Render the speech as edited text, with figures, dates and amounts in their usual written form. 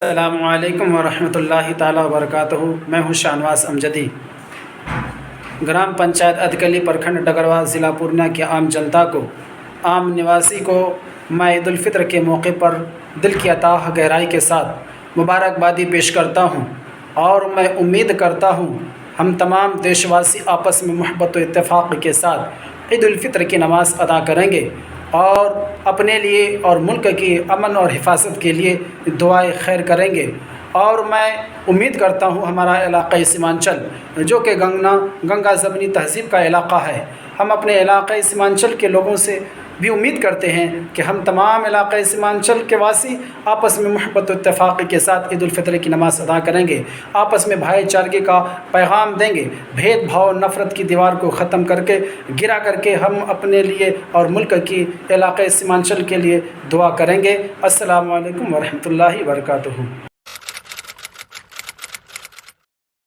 السلام علیکم ورحمۃ اللہ تعالی وبرکاتہ۔ میں ہوں شاہنواز امجدی۔ گرام پنچایت ادکلی پرکھنڈ ڈگروا ضلع پورنیہ کی عام جنتا کو، عام نواسی کو میں عید الفطر کے موقع پر دل کی اتاہ گہرائی کے ساتھ مبارکبادی پیش کرتا ہوں، اور میں امید کرتا ہوں ہم تمام دیش واسی آپس میں محبت و اتفاق کے ساتھ عید الفطر کی نماز ادا کریں گے اور اپنے لیے اور ملک کی امن اور حفاظت کے لیے دعائے خیر کریں گے۔ اور میں امید کرتا ہوں ہمارا علاقہ سیمانچل جو کہ گنگا زمینی تہذیب کا علاقہ ہے، ہم اپنے علاقہ سیمانچل کے لوگوں سے بھی امید کرتے ہیں کہ ہم تمام علاقہ سیمانچل کے واسی آپس میں محبت و اتفاق کے ساتھ عید الفطر کی نماز ادا کریں گے، آپس میں بھائی چارگی کا پیغام دیں گے، بھید بھاؤ نفرت کی دیوار کو ختم کر کے گرا کر کے ہم اپنے لیے اور ملک کی علاقہ سیمانچل کے لیے دعا کریں گے۔ السلام علیکم ورحمۃ اللہ وبرکاتہ۔